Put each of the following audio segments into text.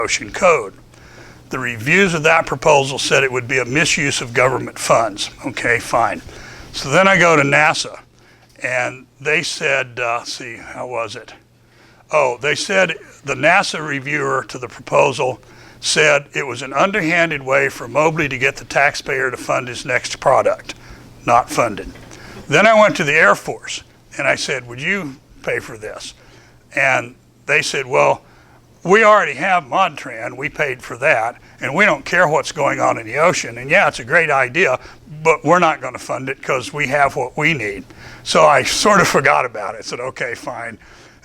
Ocean Code. The reviews of that proposal said it would be a misuse of government funds. Okay, fine. So then I go to NASA, and they said, see, how was it? Oh, they said the NASA reviewer to the proposal said it was an underhanded way for Mobley to get the taxpayer to fund his next product, not funded. Then I went to the Air Force, and I said, would you pay for this? And they said, well, we already have Montran, we paid for that, and we don't care what's going on in the ocean. And yeah, it's a great idea, but we're not going to fund it because we have what we need. So I sort of forgot about it, said, okay, fine.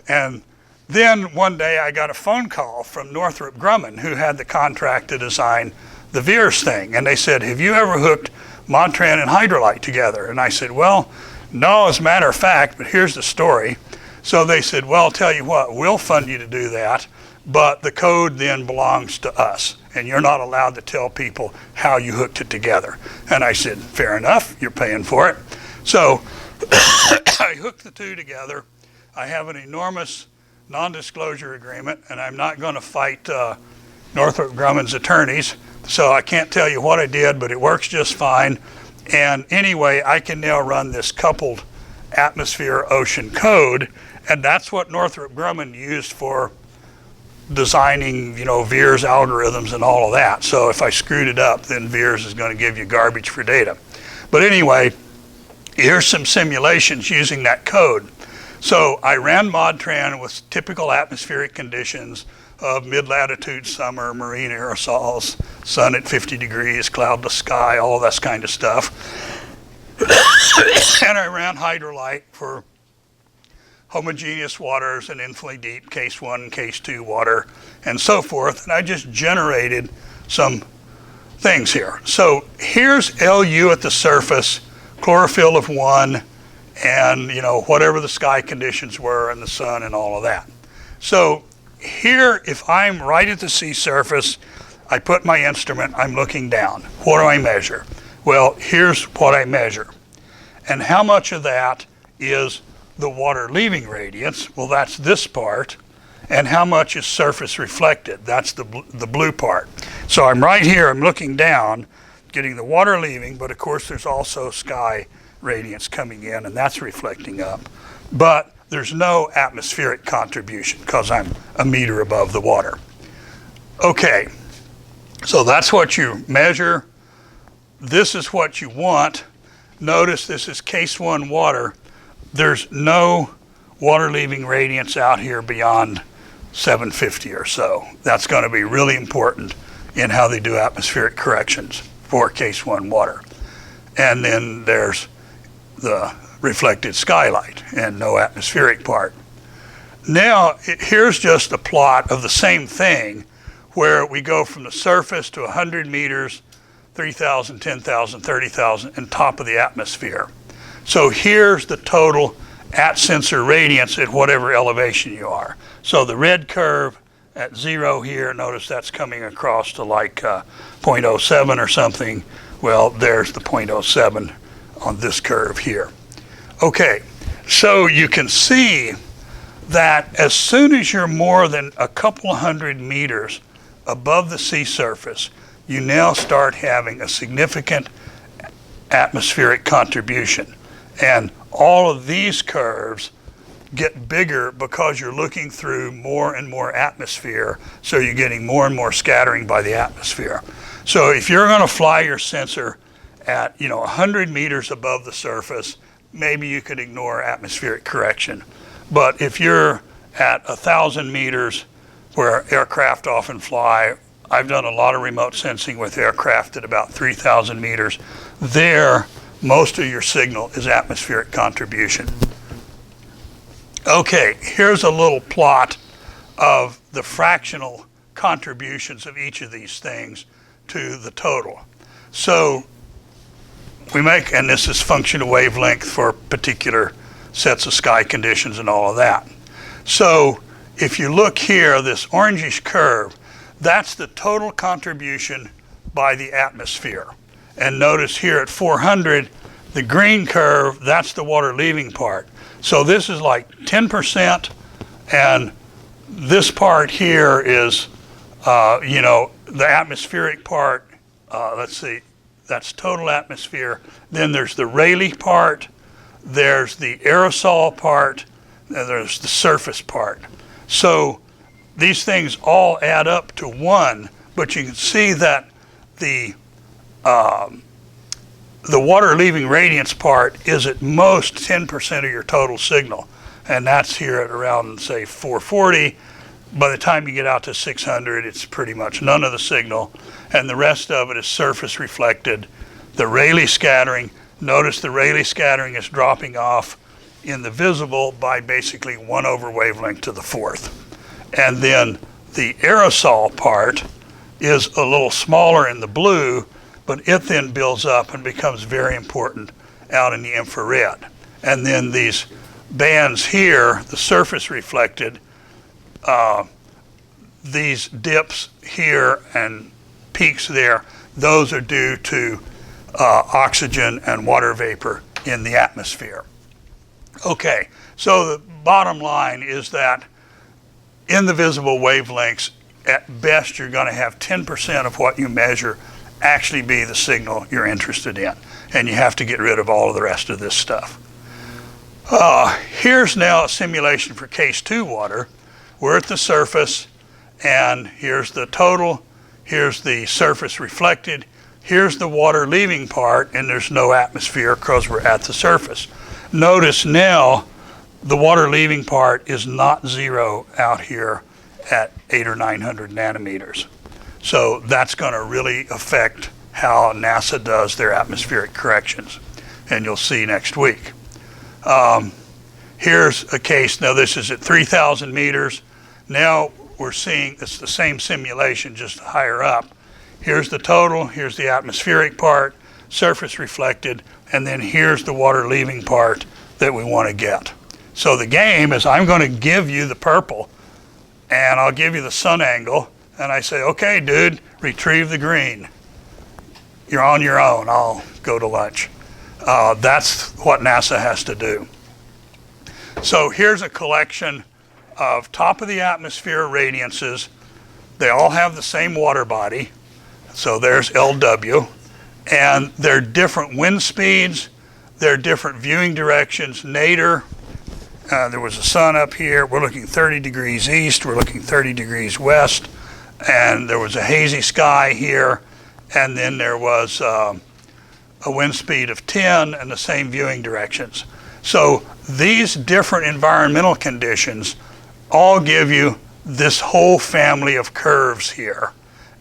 And then one day I got a phone call from Northrop Grumman, who had the contract to design the Veers thing. And they said, have you ever hooked Montran and Hydrolite together? And I said, well, no, as a matter of fact, but here's the story. So they said, well, I'll tell you what, we'll fund you to do that, but the code then belongs to us, and you're not allowed to tell people how you hooked it together. And I said, fair enough, you're paying for it. So I hooked the two together. I have an enormous non-disclosure agreement, and I'm not going to fight Northrop Grumman's attorneys, so I can't tell you what I did, but it works just fine. And anyway, I can now run this coupled atmosphere-ocean code, and that's what Northrop Grumman used for designing, you know, Veers algorithms and all of that. So if I screwed it up, then Veers is going to give you garbage for data. But anyway, here's some simulations using that code. So I ran Montran with typical atmospheric conditions of mid-latitude summer, marine aerosols, sun at 50 degrees, cloudless sky, all this kind of stuff. And I ran Hydrolite for homogeneous waters and infinitely deep case 1, case 2 water, and so forth. And I just generated some things here. So here's LU at the surface, chlorophyll of 1, and you know, whatever the sky conditions were and the sun and all of that. So here, if I'm right at the sea surface, I put my instrument, I'm looking down. What do I measure? Well, here's what I measure. And how much of that is the water leaving radiance? Well, that's this part. And how much is surface reflected? That's the blue part. So I'm right here, I'm looking down, getting the water leaving, but of course there's also sky radiance coming in, and that's reflecting up. But there's no atmospheric contribution because I'm a meter above the water. Okay, so that's what you measure. This is what you want. Notice this is case 1 water. There's no water leaving radiance out here beyond 750 or so. That's going to be really important in how they do atmospheric corrections for case 1 water. And then there's the reflected skylight and no atmospheric part. Now, here's just a plot of the same thing where we go from the surface to 100 meters, 3,000, 10,000, 30,000, and top of the atmosphere. So here's the total at sensor radiance at whatever elevation you are. So the red curve at 0 here, notice that's coming across to like 0.07 or something. Well, there's the 0.07 on this curve here. Okay, so you can see that as soon as you're more than a couple hundred meters above the sea surface, you now start having a significant atmospheric contribution. And all of these curves get bigger because you're looking through more and more atmosphere, so you're getting more and more scattering by the atmosphere. So if you're going to fly your sensor at 100 meters above the surface, maybe you could ignore atmospheric correction. But if you're at 1,000 meters, where aircraft often fly, I've done a lot of remote sensing with aircraft at about 3,000 meters. There, most of your signal is atmospheric contribution. Okay, here's a little plot of the fractional contributions of each of these things to the total. So we make, and this is function of wavelength for particular sets of sky conditions and all of that. So if you look here, this orangish curve, that's the total contribution by the atmosphere. And notice here at 400, the green curve, that's the water leaving part. So this is like 10%, and this part here is You know, the atmospheric part, let's see, that's total atmosphere. Then there's the Rayleigh part, there's the aerosol part, and there's the surface part. So these things all add up to one, but you can see that the water leaving radiance part is at most 10% of your total signal. And that's here at around, say, 440. By the time you get out to 600, it's pretty much none of the signal. And the rest of it is surface reflected. The Rayleigh scattering, notice the Rayleigh scattering is dropping off in the visible by basically 1 over wavelength to the 4th. And then the aerosol part is a little smaller in the blue, but it then builds up and becomes very important out in the infrared. And then these bands here, the surface reflected, these dips here and peaks there, those are due to oxygen and water vapor in the atmosphere. Okay, so the bottom line is that in the visible wavelengths, at best you're going to have 10% of what you measure actually be the signal you're interested in, and you have to get rid of all of the rest of this stuff. Here's now a simulation for case 2 water. We're at the surface, and here's the total, here's the surface reflected, here's the water leaving part, and there's no atmosphere because we're at the surface. Notice now the water leaving part is not zero out here at 800 or 900 nanometers. So that's going to really affect how NASA does their atmospheric corrections, and you'll see next week. Here's a case, now this is at 3,000 meters. Now we're seeing it's the same simulation, just higher up. Here's the total, here's the atmospheric part, surface reflected, and then here's the water leaving part that we want to get. So the game is I'm going to give you the purple, and I'll give you the sun angle, and I say, okay, dude, retrieve the green. You're on your own, I'll go to lunch. That's what NASA has to do. So here's a collection of top of the atmosphere radiances. They all have the same water body. So there's LW. And they're different wind speeds. They're different viewing directions. Nadir, there was a sun up here. We're looking 30 degrees east. We're looking 30 degrees west. And there was a hazy sky here. And then there was a wind speed of 10 and the same viewing directions. So these different environmental conditions all give you this whole family of curves here.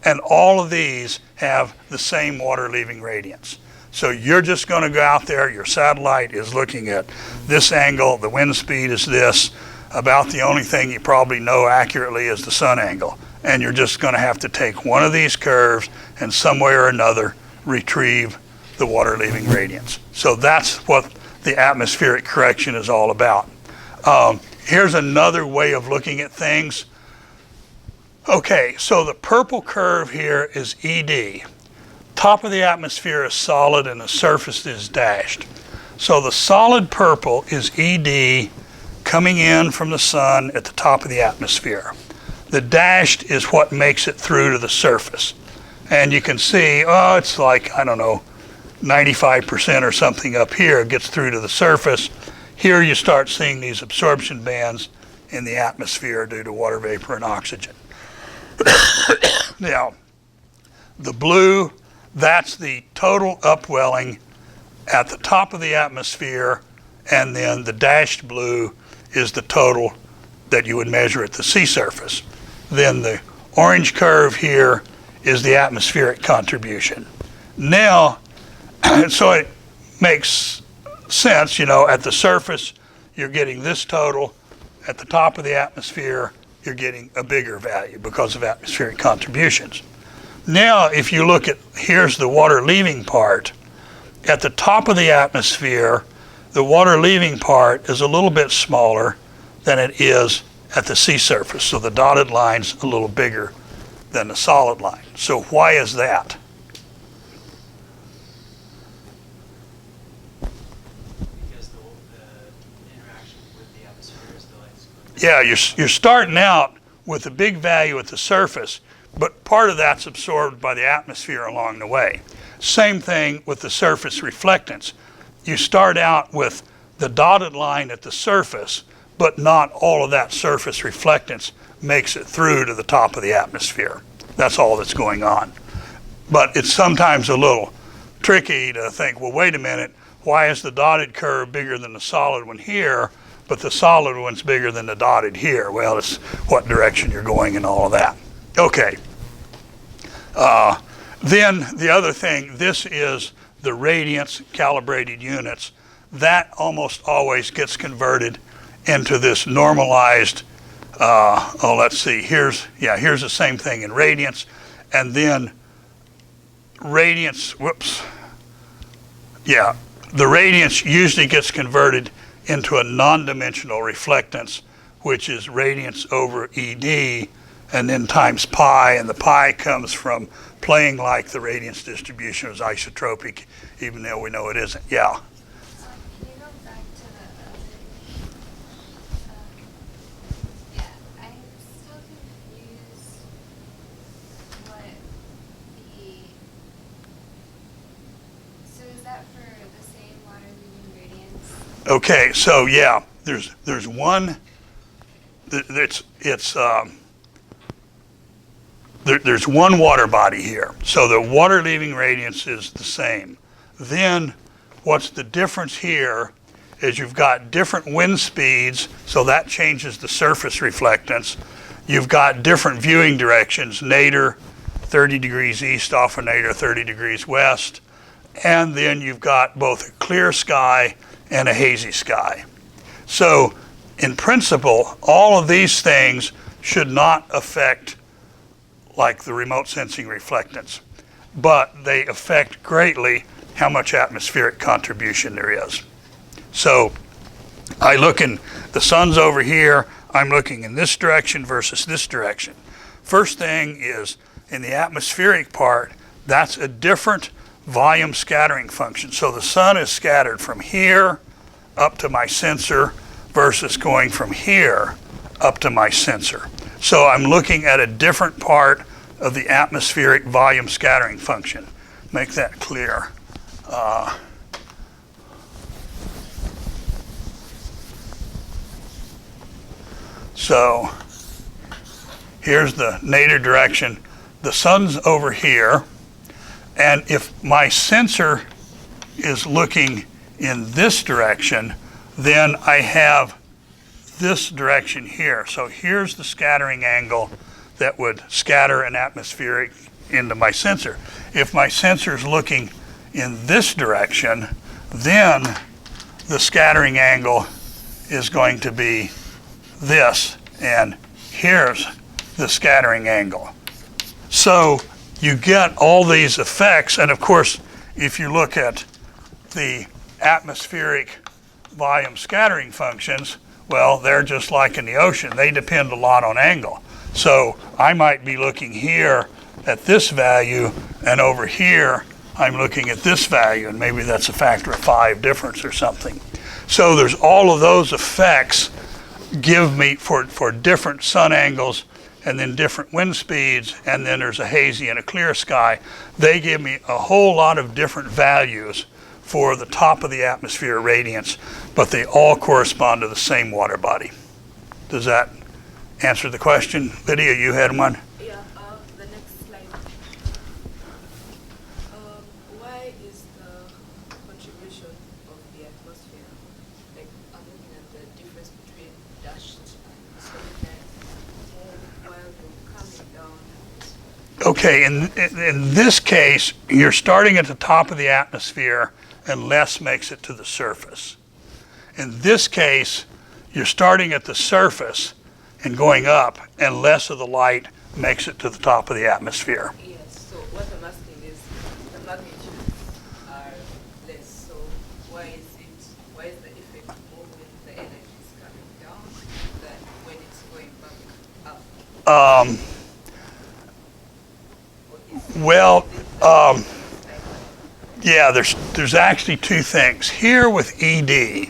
And all of these have the same water leaving radiance. So you're just going to go out there, your satellite is looking at this angle, the wind speed is this, about the only thing you probably know accurately is the sun angle. And you're just going to have to take one of these curves and some way or another retrieve the water leaving radiance. So that's what the atmospheric correction is all about. Here's another way of looking at things. Okay, so the purple curve here is ED. Top of the atmosphere is solid and the surface is dashed. So the solid purple is ED coming in from the sun at the top of the atmosphere. The dashed is what makes it through to the surface. And you can see, oh, it's like, I don't know, 95% or something up here gets through to the surface. Here you start seeing these absorption bands in the atmosphere due to water vapor and oxygen. Now, the blue, that's the total upwelling at the top of the atmosphere, and then the dashed blue is the total that you would measure at the sea surface. Then the orange curve here is the atmospheric contribution. Now, so it makes sense, you know, at the surface, you're getting this total. At the top of the atmosphere, you're getting a bigger value because of atmospheric contributions. Now, if you look at, here's the water leaving part. At the top of the atmosphere, the water leaving part is a little bit smaller than it is at the sea surface. So the dotted line's a little bigger than the solid line. So why is that? Yeah, you're starting out with a big value at the surface, but part of that's absorbed by the atmosphere along the way. Same thing with the surface reflectance. You start out with the dotted line at the surface, but not all of that surface reflectance makes it through to the top of the atmosphere. That's all that's going on. But it's sometimes a little tricky to think, well, wait a minute, why is the dotted curve bigger than the solid one here, but the solid one's bigger than the dotted here? Well, it's what direction you're going and all of that. Okay. Then the other thing, this is the radiance calibrated units. That almost always gets converted into this normalized, let's see, here's the same thing in radiance, and then radiance, the radiance usually gets converted into a non-dimensional reflectance, which is radiance over ED, and then times pi, and the pi comes from playing like the radiance distribution is isotropic, even though we know it isn't. Yeah. Can you go back to the I'm still confused what so is that for the same water leaving gradients? Okay, so yeah, there's one, there's one water body here. So the water leaving radiance is the same. Then what's the difference here is you've got different wind speeds, so that changes the surface reflectance. You've got different viewing directions, nadir 30 degrees east off of nadir 30 degrees west, and then you've got both a clear sky and a hazy sky. So in principle, all of these things should not affect like the remote sensing reflectance, but they affect greatly how much atmospheric contribution there is. So I look in, the sun's over here, I'm looking in this direction versus this direction. First thing is in the atmospheric part, that's a different volume scattering function. So the sun is scattered from here up to my sensor versus going from here up to my sensor. So I'm looking at a different part of the atmospheric volume scattering function. Make that clear. So here's the nadir direction. The sun's over here, and if my sensor is looking in this direction, then I have this direction here. So here's the scattering angle that would scatter an atmospheric into my sensor. If my sensor is looking in this direction, then the scattering angle is going to be this, and here's the scattering angle. So you get all these effects, and of course, if you look at the atmospheric volume scattering functions, well, they're just like in the ocean. They depend a lot on angle. So I might be looking here at this value, and over here, I'm looking at this value, and maybe that's a factor of 5 difference or something. So there's all of those effects give me for different sun angles, and then different wind speeds, and then there's a hazy and a clear sky. They give me a whole lot of different values for the top of the atmosphere radiance, but they all correspond to the same water body. Does that answer the question? Lydia, you had one? Yeah, the next slide. Why is the contribution of the atmosphere, like I'm looking at the difference between dashed and solid while you're coming down? Okay, in this case, you're starting at the top of the atmosphere and less makes it to the surface. In this case, you're starting at the surface and going up, and less of the light makes it to the top of the atmosphere. Yes, so what I'm asking is the magnitudes are less, so why is the effect more when the energy is coming down than when it's going back up? Yeah, there's actually two things. Here with ED,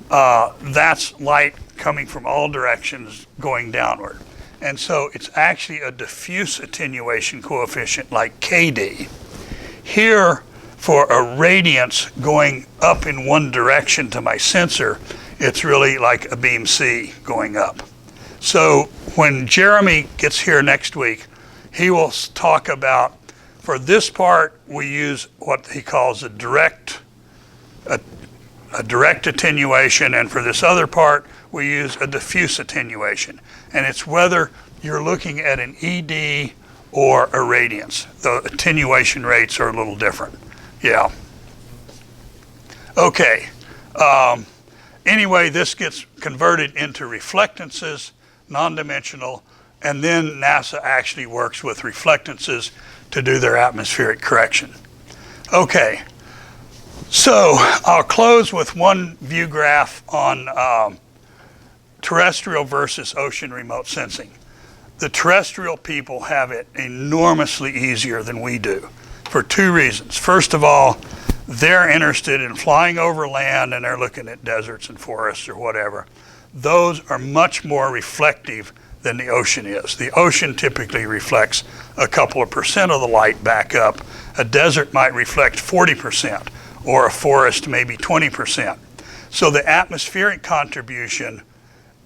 that's light coming from all directions going downward. And so it's actually a diffuse attenuation coefficient like KD. Here, for a radiance going up in one direction to my sensor, it's really like a beam C going up. So when Jeremy gets here next week, he will talk about, for this part, we use what he calls a direct attenuation, and for this other part, we use a diffuse attenuation. And it's whether you're looking at an ED or a radiance. The attenuation rates are a little different. Yeah. Okay. Anyway, this gets converted into reflectances, non-dimensional, and then NASA actually works with reflectances to do their atmospheric correction. Okay. So I'll close with one view graph on terrestrial versus ocean remote sensing. The terrestrial people have it enormously easier than we do for two reasons. First of all, they're interested in flying over land and they're looking at deserts and forests or whatever. Those are much more reflective than the ocean is. The ocean typically reflects a couple of percent of the light back up. A desert might reflect 40%, or a forest maybe 20%. So the atmospheric contribution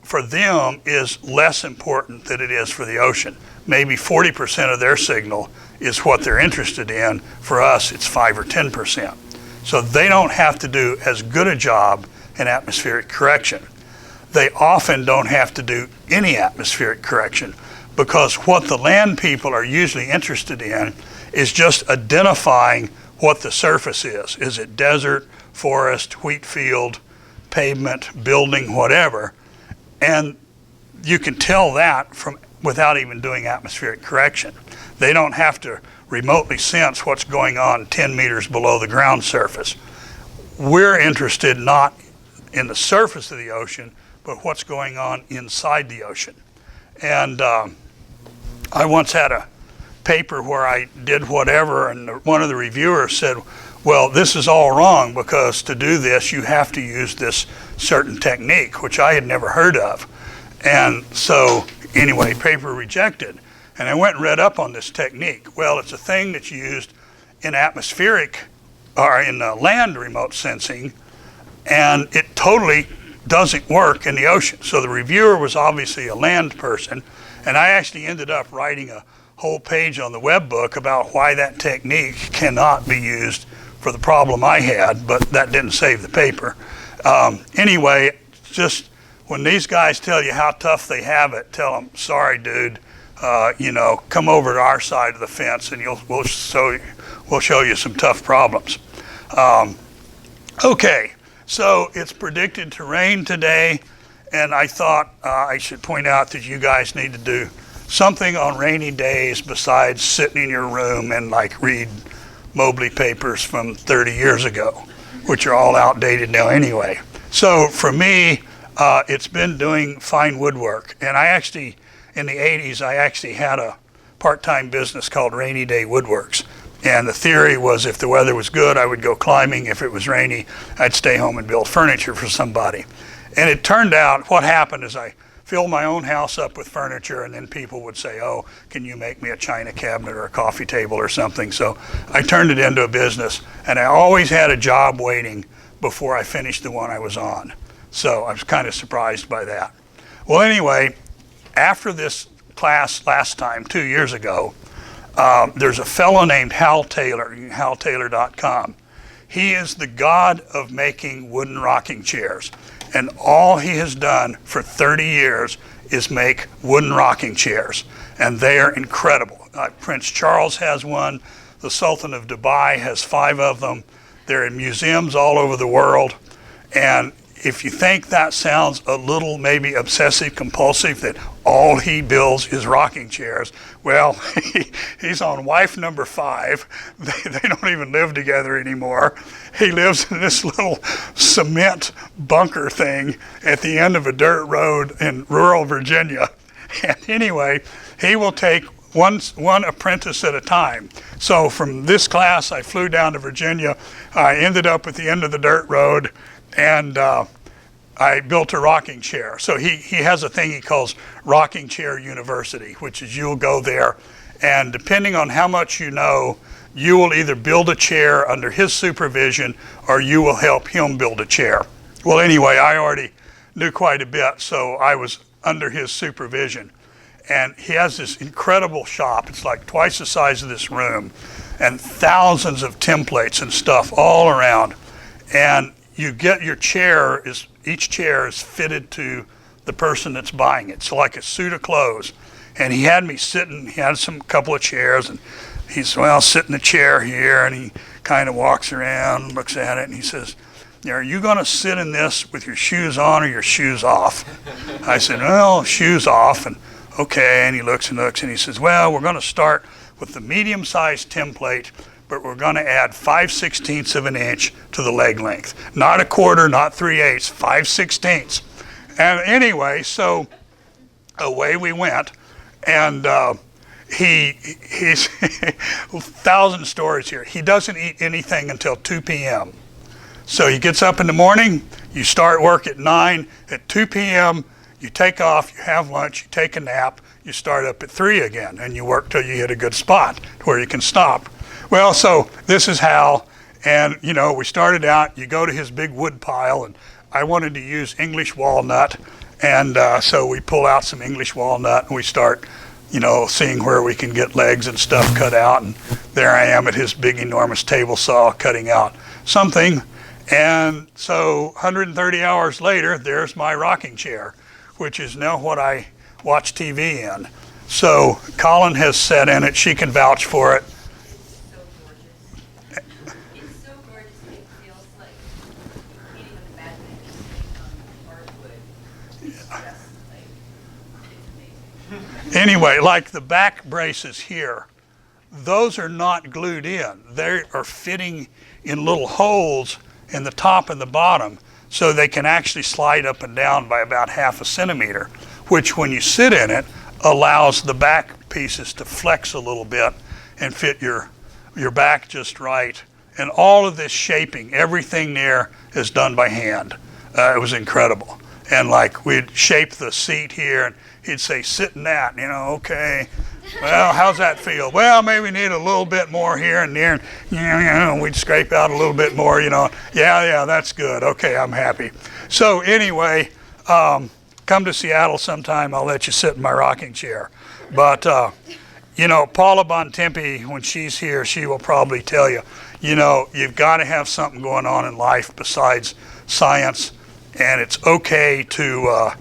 for them is less important than it is for the ocean. Maybe 40% of their signal is what they're interested in. For us, it's 5 or 10%. So they don't have to do as good a job in atmospheric correction. They often don't have to do any atmospheric correction, because what the land people are usually interested in is just identifying what the surface is. Is it desert, forest, wheat field, pavement, building, whatever? And you can tell that from without even doing atmospheric correction. They don't have to remotely sense what's going on 10 meters below the ground surface. We're interested not in the surface of the ocean, but what's going on inside the ocean. And I once had a paper where I did whatever, and one of the reviewers said, well, this is all wrong, because to do this you have to use this certain technique, which I had never heard of. And so anyway, paper rejected. And I went and read up on this technique. Well, it's a thing that's used in atmospheric or in land remote sensing, and it totally doesn't work in the ocean. So the reviewer was obviously a land person, and I actually ended up writing a whole page on the web book about why that technique cannot be used for the problem I had, but that didn't save the paper. Anyway, just when these guys tell you how tough they have it, tell them, sorry, dude, come over to our side of the fence and we'll show you some tough problems. Okay, so it's predicted to rain today, and I thought I should point out that you guys need to do something on rainy days besides sitting in your room and read Mobley papers from 30 years ago, which are all outdated now anyway. So for me, it's been doing fine woodwork. And I actually, in the 80s, I actually had a part-time business called Rainy Day Woodworks. And the theory was if the weather was good, I would go climbing. If it was rainy, I'd stay home and build furniture for somebody. And it turned out what happened is I filled my own house up with furniture, and then people would say, oh, can you make me a china cabinet or a coffee table or something? So I turned it into a business, and I always had a job waiting before I finished the one I was on. So I was kind of surprised by that. Well, anyway, after this class last time, 2 years ago, there's a fellow named Hal Taylor, haltaylor.com. He is the god of making wooden rocking chairs. And all he has done for 30 years is make wooden rocking chairs. And they are incredible. Prince Charles has one. The Sultan of Dubai has 5 of them. They're in museums all over the world. And if you think that sounds a little maybe obsessive compulsive, that all he builds is rocking chairs, well, he's on wife number 5. They don't even live together anymore. He lives in this little cement bunker thing at the end of a dirt road in rural Virginia. And anyway, he will take one apprentice at a time. So from this class, I flew down to Virginia. I ended up at the end of the dirt road, and I built a rocking chair. So he has a thing he calls Rocking Chair University, which is you'll go there, and depending on how much you know, you will either build a chair under his supervision or you will help him build a chair. Well, anyway, I already knew quite a bit, so I was under his supervision. And he has this incredible shop. It's like twice the size of this room, and thousands of templates and stuff all around. And you get your chair, each chair is fitted to the person that's buying it. So like a suit of clothes. And he had me sitting, he had couple of chairs, and he said, well, sit in the chair here, and he kind of walks around and looks at it, and he says, are you going to sit in this with your shoes on or your shoes off? I said, well, shoes off, and okay, and he looks and looks, and he says, well, we're going to start with the medium-sized template, but we're going to add 5/16 of an inch to the leg length. Not a quarter, not 3/8, 5/16. And anyway, so away we went, and he's 1,000 stories here. He doesn't eat anything until 2 p.m. So he gets up in the morning, you start work at 9, at 2 p.m., you take off, you have lunch, you take a nap, you start up at 3 again, and you work till you hit a good spot where you can stop. Well, so this is how, and we started out, you go to his big wood pile, and I wanted to use English walnut, and so we pull out some English walnut, and we start seeing where we can get legs and stuff cut out, and there I am at his big enormous table saw cutting out something. And so 130 hours later, there's my rocking chair, which is now what I watch TV in. So Colin has sat in it, she can vouch for it. So gorgeous. It's so gorgeous, it feels like you can't even imagine it just sitting on hardwood. It's just like, it's amazing. Anyway, like the back braces here, those are not glued in. They are fitting in little holes in the top and the bottom, so they can actually slide up and down by about 1/2 centimeter, which when you sit in it allows the back pieces to flex a little bit and fit your back just right. And all of this shaping, everything there is done by hand. It was incredible. And like we'd shape the seat here, and he'd say, sit in that, okay. Well, how's that feel? Well, maybe we need a little bit more here and there. And we'd scrape out a little bit more, Yeah, that's good. Okay, I'm happy. So anyway, come to Seattle sometime. I'll let you sit in my rocking chair. But, Paula Bontempi, when she's here, she will probably tell you, you've got to have something going on in life besides science. And it's okay to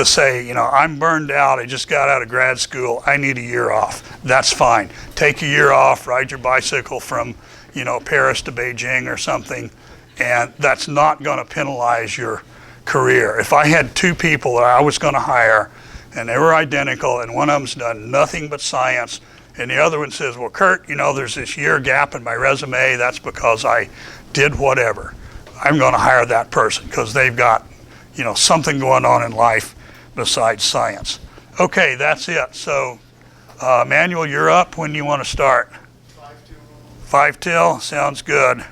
say, I'm burned out, I just got out of grad school, I need a year off. That's fine. Take a year off, ride your bicycle from, Paris to Beijing or something, and that's not going to penalize your career. If I had 2 people that I was going to hire, and they were identical, and one of them's done nothing but science, and the other one says, well, Curt, there's this year gap in my resume, that's because I did whatever. I'm going to hire that person because they've got, something going on in life besides science. Okay, that's it. So, Manuel, you're up. When do you want to start? 5 till. 5 till? Sounds good.